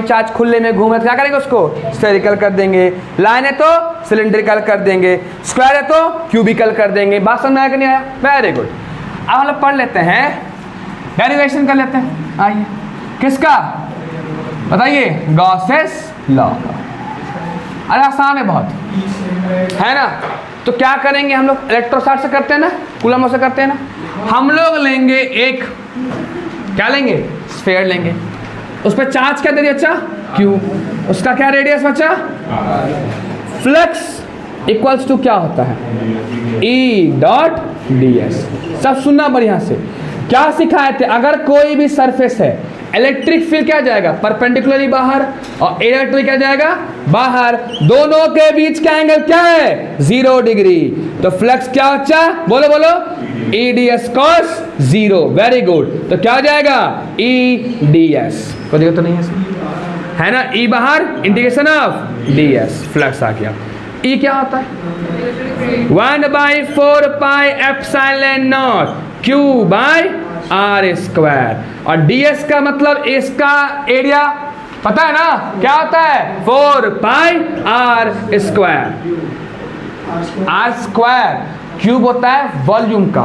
Charge खुले में घूमे तो क्या करेंगे, उसको स्फेरिकल कर देंगे। लाइन है तो सिलेंड्रिकल कर देंगे, स्क्वायर है तो क्यूबिकल कर देंगे। बात समझ आया कि नहीं आया? Very good. अब हम लोग पढ़ लेते हैं, डेरिवेशन कर लेते हैं। आइए, किसका बताइए? Gauss's law. अरे आसान है बहुत, है ना? तो क्या करेंगे हम लोग? इलेक्ट्रोस्टैट से करते हैं ना, कूलम से करते हैं ना। हम लोग लेंगे एक, क्या लेंगे? स्फेयर लेंगे। उस पर चार्ज क्या दे दिया बच्चा? क्यू। उसका क्या रेडियस बच्चा? फ्लक्स इक्वल्स टू क्या होता है? E dot D S. सब सुनना बढ़िया से। क्या सिखाए थे? अगर कोई भी सरफेस है, इलेक्ट्रिक फील्ड क्या जाएगा? परपेंडिकुलरली बाहर, और इलेक्ट्रिक क्या जाएगा? बाहर। दोनों के बीच का एंगल क्या है? 0 डिग्री। तो फ्लक्स क्या बच्चा? बोलो बोलो। E D S cos 0। Very good. तो क्या हो जाएगा? E D S. कोई दिक्कत तो नहीं है इसमें, है ना? ई बाहर, integration of D S, flux आ गया। ई क्या होता है? 1/4 pi epsilon naught Q by R square. और ds का मतलब इसका एरिया पता है ना? क्या होता है? 4 pi R square. R square cube होता है वॉल्यूम का।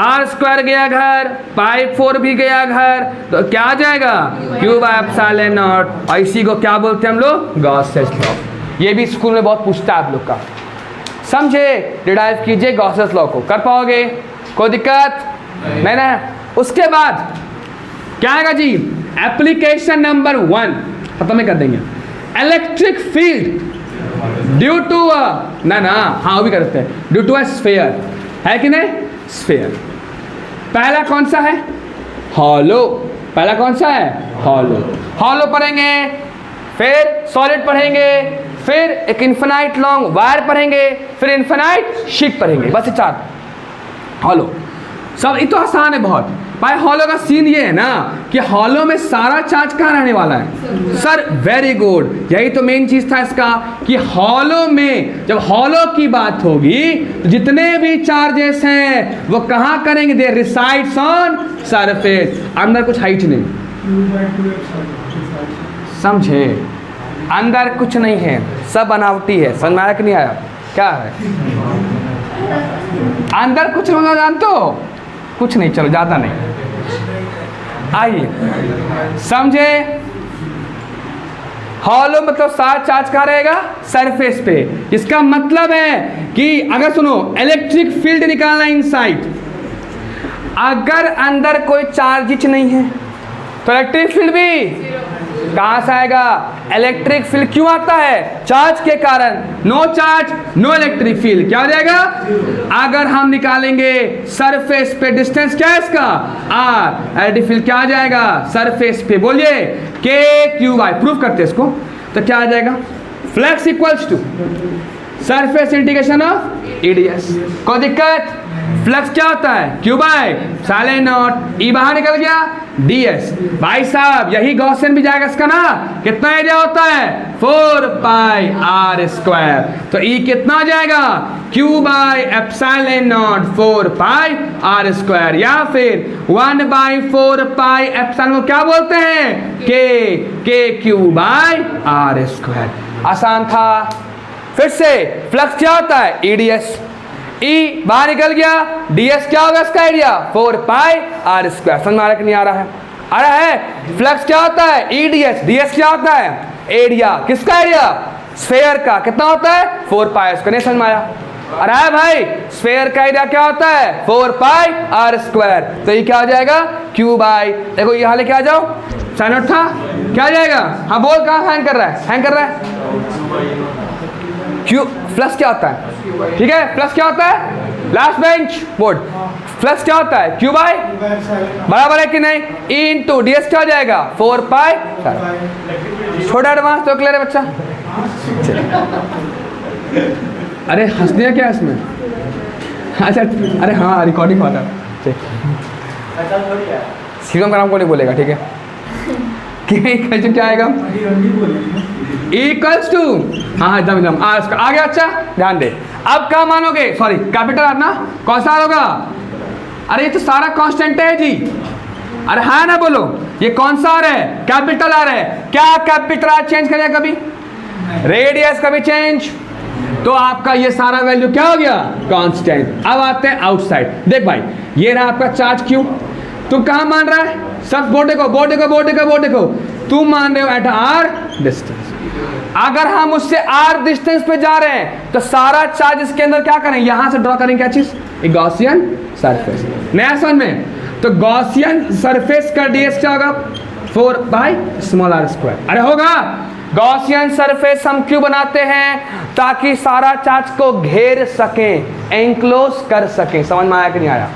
आर स्क्वायर गया घर, पाई 4 भी गया घर, तो क्या आ जाएगा? Cube epsilon not. और इसी को क्या बोलते हैं हम लोग? Gauss's law. ये भी स्कूल में बहुत पूछता है आप लोग का, समझे? डिराइव कीजिए गॉसेस लॉ को, कर पाओगे? कोई दिक्कत नहीं ना? उसके बाद क्या आएगा जी? एप्लीकेशन नंबर 1 खत्म में कर देंगे। इलेक्ट्रिक फील्ड ड्यू टू ना हाँ वो भी करते हैं, ड्यू टू अ स्फीयर, है कि नहीं? स्फीयर। पहला कौन सा है? हॉलो। पहला कौन सा है? हॉलो। हॉलो पढ़ेंगे, फिर सॉलिड पढ़ेंगे, फिर एक इन्फिनाइट लॉन्ग वायर पढ़ेंगे, फिर इन्फिनाइट शीट पढ़ेंगे। बस ये 4 हॉलो। सब ये तो आसान है बहुत। भाई हॉलो का सीन ये है ना कि हॉलो में सारा चार्ज कहाँ रहने वाला है? सर वेरी गुड, यही तो मेन चीज था इसका कि हॉलो में जब हॉलो की बात होगी तो जितने भी चार्जेस हैं वो कहाँ करेंगे? दे रिसाइड्स ऑन सरफेस। अंदर कुछ हाइट नहीं, समझे? अंदर कुछ नहीं है, सब बनावटी है। समझ में आया कि नहीं आया? क्या है अंदर? कुछ होगा जानते हो? कुछ नहीं, चलो ज़्यादा नहीं। आइए समझे, हॉलो मतलब सारा चार्ज कहाँ रहेगा? सरफेस पे। इसका मतलब है कि अगर सुनो, इलेक्ट्रिक फील्ड निकालना इनसाइड, अगर अंदर कोई चार्ज नहीं है तो इलेक्ट्रिक फील्ड भी कहाँ से आएगा? इलेक्ट्रिक फील्ड क्यों आता है? चार्ज के कारण। No charge no electric field. क्या हो जाएगा? अगर हम निकालेंगे सरफेस पे डिस्टेंस, क्या है इसका? आर, इलेक्ट्रिक फील्ड क्या आ जाएगा? सरफेस पे। बोलिए के क्यू बाय। प्रूफ करते हैं इसको, तो क्या आ जाएगा? Flux equals to surface integration of EDS. कोई दिक्कत? फ्लक्स क्या होता है? Q by epsilon naught. E बाहर निकल गया, ds। भाई साहब यही गॉसियन भी जाएगा इसका ना। कितना एरिया होता है? 4 पाई आर स्क्वायर। तो ई कितना आ जाएगा? Q by epsilon not 4 pi R square, या फिर 1/4 पाई एप्सिलॉन को क्या बोलते हैं? के क्यू बाय आर स्क्वायर। आसान था। फिर से फ्लक्स क्या होता है? ईडीएस। ई बाहर निकल गया, ds क्या होगा इसका एरिया? 4 pi R square. समझ में आ रहा है कि नहीं आ रहा है? आ रहा है। फ्लक्स क्या होता है? eds। ds क्या होता है? एरिया। किसका एरिया? स्फेयर का। कितना होता है? 4 पाई स्क्वायर। नहीं समझ में आया? अरे है भाई, स्फेयर का एरिया क्या होता है? 4 पाई आर स्क्वायर। तो ये क्या हो जाएगा? क्यू बाई, देखो ये हाल क्या आ जाओ, साइन आउट था, क्या आ जाएगा? हाँ बोल, कहाँ हैंग कर रहा है? हैंग कर रहा है। क्यू फ्लक्स क्या होता है? ठीक है, फ्लक्स क्या होता है? Last bench board. फ्लक्स क्या होता है? क्यू बाय बराबर है कि नहीं? ई इंटू डी एस क्या हो जाएगा? 4 पाई। थोड़ा एडवांस तो क्लियर है बच्चा? अरे हंस दिया क्या इसमें? अच्छा, अरे हाँ रिकॉर्डिंग होता है। शिवम का नाम को नहीं बोलेगा, ठीक है? क्या आएगा? इक्वल्स टू, हाँ एकदम आ गया। अच्छा ध्यान दे, अब क्या मानोगे? सॉरी कैपिटल आर ना, कौन सा होगा? अरे ये तो सारा कांस्टेंट है जी। अरे हाँ ना बोलो, ये कौन सा आर है? कैपिटल आर है। क्या कैपिटल आर चेंज करेगा कभी? रेडियस कभी चेंज? तो आपका ये सारा वैल्यू क्या हो गया? कांस्टेंट। अब आते हैं आउटसाइड। देख भाई, ये रहा आपका चार्ज क्यू। तू कहां मान रहा है? सब बोर्ड देखो। तू मान रहे हो एट आर डिस्टेंस। अगर हम उससे आर डिस्टेंस पे जा रहे हैं तो सारा चार्ज इसके अंदर क्या करें? यहां से ड्रॉ करें क्या चीज? Gaussian surface. नया समझ में? तो गॉसियन सरफेस का डीएस क्या होगा? 4/r²। अरे होगा। गॉसियन सरफेस हम क्यों बनाते हैं? ताकि सारा चार्ज को घेर सकें, एंक्लोज कर सकें। समझ में आया कि नहीं आया?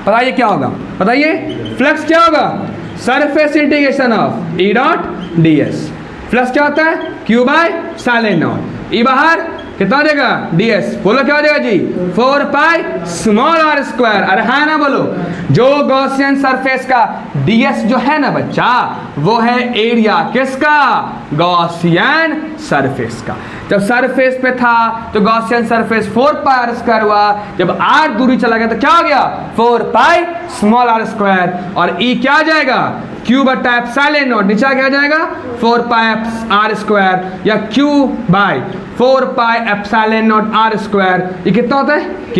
बताइए क्या होगा? बताइए फ्लक्स क्या होगा? Surface integration of E dot D S. Flux क्या होता है? Q/σ0। ई बाहर कितना देगा? ds। बोलो क्या हो जाएगा जी? 4πr²। अरे हाँ ना बोलो। जो गॉसियन सरफेस का ds जो है ना बच्चा, वो है एरिया किसका? गॉसियन सरफेस का। जब सरफेस पे था तो गॉसियन सरफेस 4πr² हुआ। जब r दूरी चला गया तो क्या हो गया? 4πr²। और e क्या आ जाएगा? Q/ε0। नीचे क्या जाएगा? 4πr² या Q/4πε0r²। ये कितना होता है? K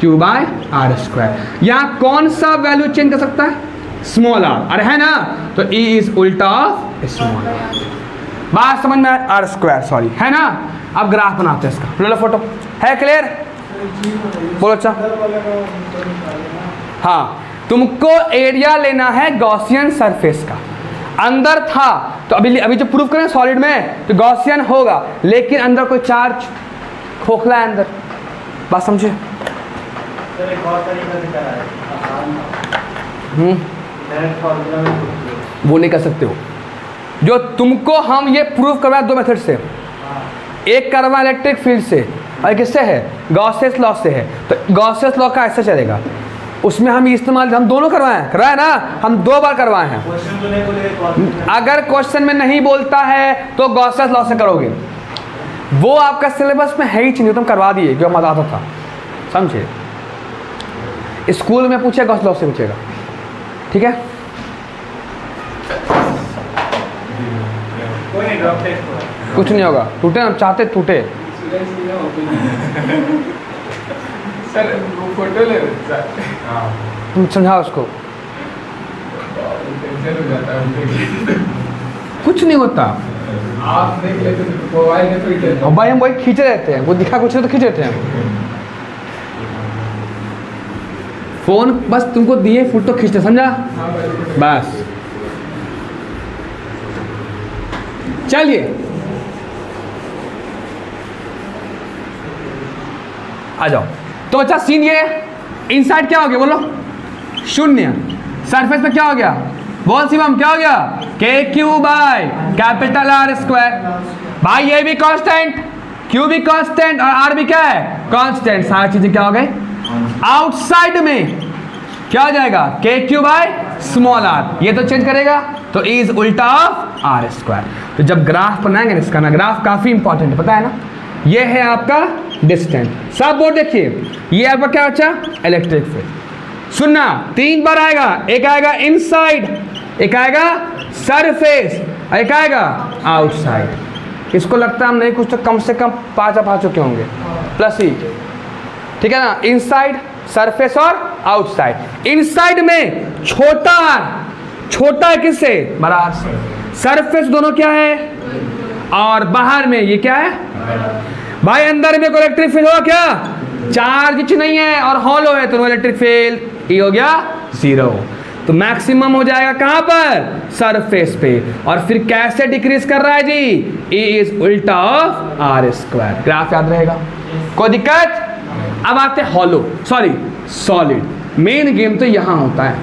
Q/r²। यहाँ कौन सा वैल्यू चेंज कर सकता है? Small r। अरे है ना? तो E इज उल्टा ऑफ स्मॉल r। बात समझ में? r², सॉरी, है ना? अब ग्राफ बनाते हैं इसका। ले लो फोटो। है क्लियर? बोलो अच्छा। हाँ, तुमको एरिया लेना है गॉसियन सरफेस का। अंदर था तो अभी जो प्रूफ करें सॉलिड में तो गॉसियन होगा, लेकिन अंदर कोई चार्ज खोखला है अंदर। बात समझे? वो नहीं कर सकते हो। जो तुमको हम ये प्रूफ करवाए दो मेथड से, एक करवा इलेक्ट्रिक फील्ड से और किससे है? गॉसेस लॉ से है। तो गॉसेस लॉ का ऐसा चलेगा, उसमें हम इस्तेमाल हम दोनों करवाए ना, हम 2 बार करवाए हैं। अगर क्वेश्चन में नहीं बोलता है तो गॉसेस लॉ से करोगे। वो आपका सिलेबस में है ही नहीं, तुम करवा दिए जो मजा आता था। समझे? स्कूल में पूछे गॉस लॉ से पूछेगा, ठीक है? कुछ नहीं होगा। टूटे हम चाहते टूटे। सर वो फोटो ले सर। तुम समझाओ उसको। टेंशन हो जाता है। कुछ नहीं होता। आप देख लेते तो मोबाइल में तो ही और भाई हम वही खींच रहते हैं, वो दिखा कुछ नहीं तो खींच रहते हैं। फोन बस तुमको दिए फोटो खींचते, समझा? बस चलिए आ जाओ। तो बच्चा सीन ये, इनसाइड क्या हो गया बोलो? 0। सरफेस पे क्या हो गया? बोल शिवम क्या हो गया? KQ/R²। भाई ये भी कांस्टेंट, Q भी कांस्टेंट और R भी क्या है? कांस्टेंट। सारी चीजें क्या हो गई? आउटसाइड में क्या हो जाएगा? KQ/r। ये तो चेंज करेगा तो E इज उल्टा ऑफ r²। तो जब ग्राफ बनाएंगे ना इसका ना, ग्राफ काफी इंपॉर्टेंट है, पता है ना? ये है आपका डिस्टेंस। सब बोर्ड देखिए, ये आपका क्या बचा? Electric field. सुनना, 3 बार आएगा। एक आएगा इनसाइड, एक आएगा सरफेस, एक आएगा आउटसाइड। इसको लगता है हम नहीं कुछ तो कम से कम 5 आप आ चुके होंगे प्लस ही, ठीक है ना? इनसाइड, सरफेस और आउटसाइड। इनसाइड में छोटा है किससे? बड़ा r से। सरफेस दोनों क्या है? और बाहर में ये क्या है? भाई अंदर में कोई इलेक्ट्रिक फील्ड होगा क्या? चार्ज कुछ नहीं है और हॉलो है तो इलेक्ट्रिक फील्ड E हो गया 0। तो मैक्सिमम हो जाएगा कहां पर? सरफेस पे। और फिर कैसे डिक्रीज कर रहा है जी? E इज उल्टा ऑफ r²। ग्राफ याद रहेगा? कोई दिक्कत? अब आते हैं hollow, sorry solid. Main game तो यहां होता है।